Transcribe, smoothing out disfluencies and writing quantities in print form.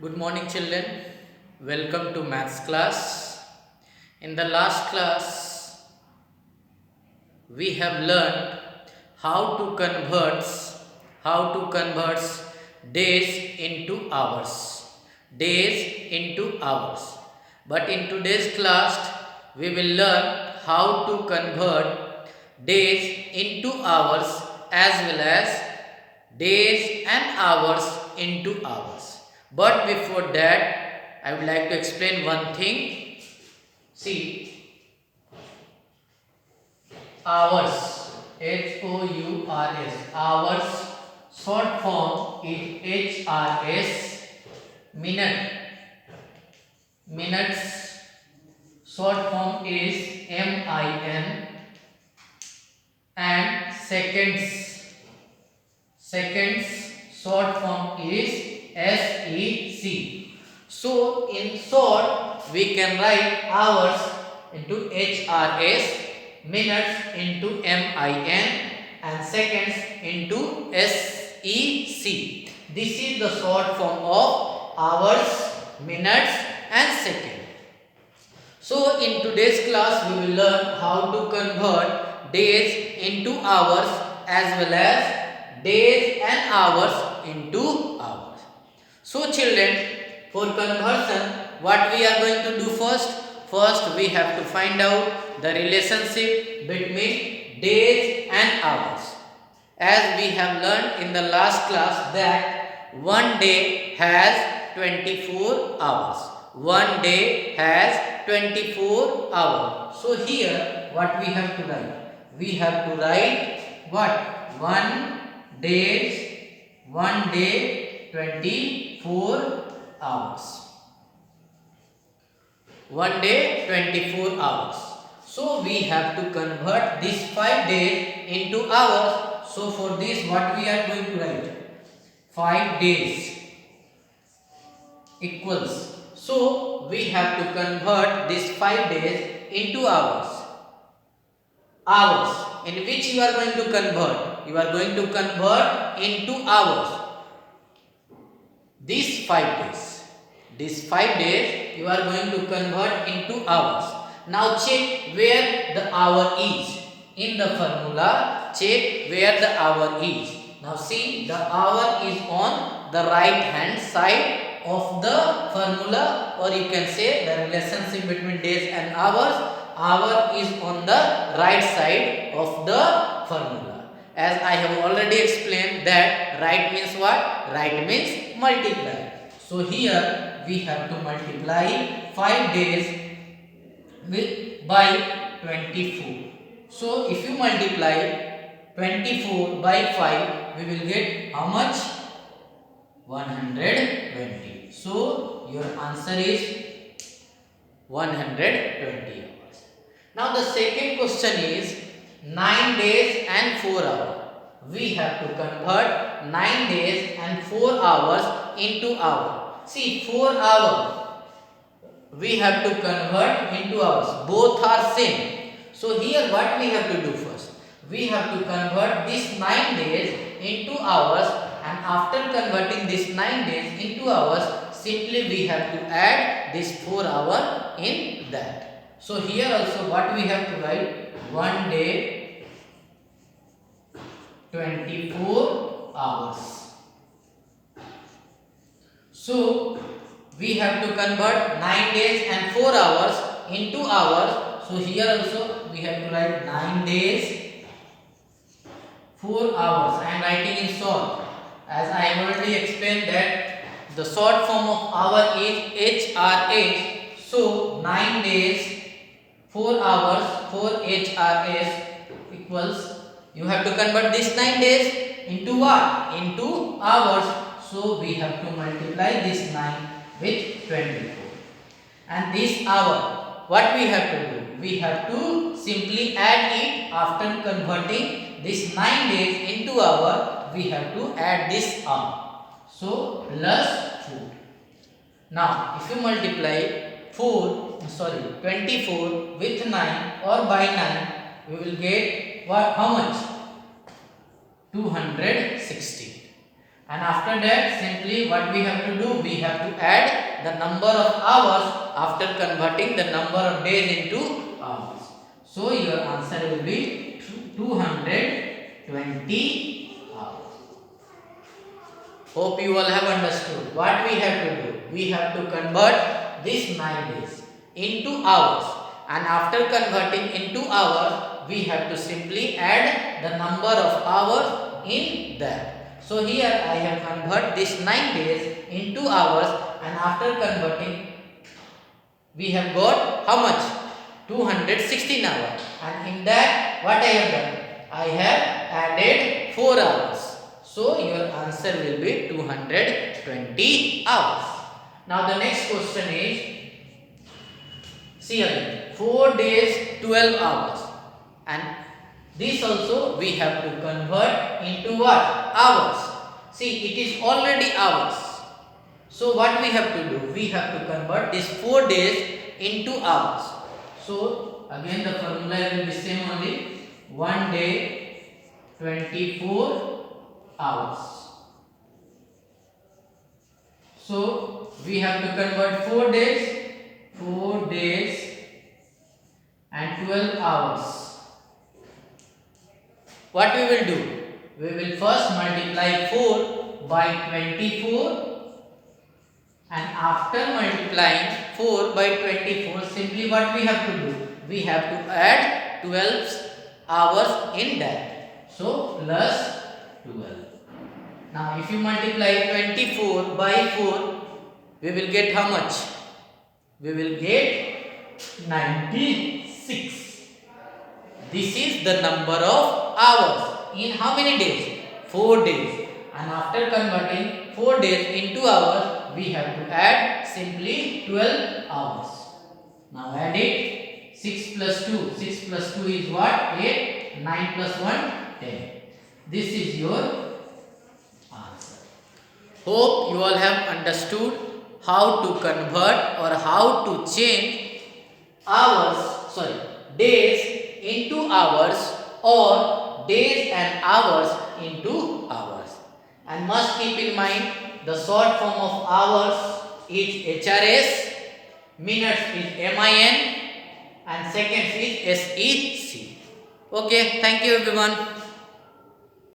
Good morning, children. Welcome to maths class. In the last class, we have learned how to convert days into hours. Days into hours. But in today's class, we will learn how to convert days into hours as well as days and hours into hours. But before that, I would like to explain one thing. See, hours, Hours, hours, short form is HRS, minutes, short form is MIN, and seconds, short form is SEC. So in short, we can write hours into HRS, minutes into MIN, and seconds into SEC. This is the short form of hours, minutes, and seconds. So in today's class, we will learn how to convert days into hours as well as days and hours into hours. So children, for conversion, what we are going to do first? First, we have to find out the relationship between days and hours. As we have learned in the last class that one day has 24 hours. One day has 24 hours. So here what we have to write? We have to write what? One day 24 hours. One day 24 hours. So we have to convert these 5 days into hours. So for this what we are going to write? 5 days equals. So we have to convert these 5 days into hours. Hours in which you are going to convert? You are going to convert into hours. These 5 days. These 5 days you are going to convert into hours. Now check where the hour is. In the formula, check where the hour is. Now see, the hour is on the right hand side of the formula, or you can say the relationship between days and hours. Hour is on the right side of the formula. As I have already explained that right means what? Right means multiply. So here we have to multiply 5 days by 24. So if you multiply 24 by 5, we will get how much? 120. So your answer is 120 hours. Now the second question is 9 days and 4 hours. We have to convert 9 days and 4 hours into hours. See, 4 hours we have to convert into hours. Both are same. So here what we have to do first? We have to convert this 9 days into hours, and after converting this 9 days into hours, simply we have to add this 4 hour in that. So here also what we have to write? 1 day 24 hours. So we have to convert 9 days and 4 hours into hours. So here also we have to write 9 days 4 hours. I am writing in short, as I have already explained that the short form of hour is HRS. So 9 days 4 hours, 4 HRS equals, you have to convert this 9 days into what? Into hours. So we have to multiply this 9 with 24. And this hour, what we have to do? We have to simply add it after converting this 9 days into hour. We have to add this hour. So plus 4. Now if you multiply 24 with 9 or by 9, we will get what? How much? 260. And after that, simply what we have to do, we have to add the number of hours after converting the number of days into hours. So your answer will be 220 hours. Hope you all have understood. What we have to do, we have to convert these 9 days into hours, and after converting into hours, we have to simply add the number of hours in that. So here I have converted this 9 days into hours, and after converting we have got how much? 216 hours, and in that what I have done? I have added 4 hours. So your answer will be 220 hours. Now the next question is, see again, 4 days 12 hours, and this also we have to convert into what? Hours. See, it is already hours. So what we have to do? We have to convert these 4 days into hours. So again the formula will be same only. 1 day 24 hours. So we have to convert 4 days and 12 hours. What we will do? We will first multiply 4 by 24, and after multiplying 4 by 24, simply what we have to do? We have to add 12 hours in that. So plus 12. Now if you multiply 24 by 4, we will get how much? We will get 96. This is the number of hours in how many days? 4 days. And after converting 4 days into hours, we have to add simply 12 hours. Now add it. 6 plus 2. 6 plus 2 is what? 8. 9 plus 1, 10. This is your answer. Hope you all have understood how to convert or how to change days into hours, or days and hours into hours. And must keep in mind, the short form of hours is HRS, minutes is MIN, and seconds is SEC. Okay, thank you everyone.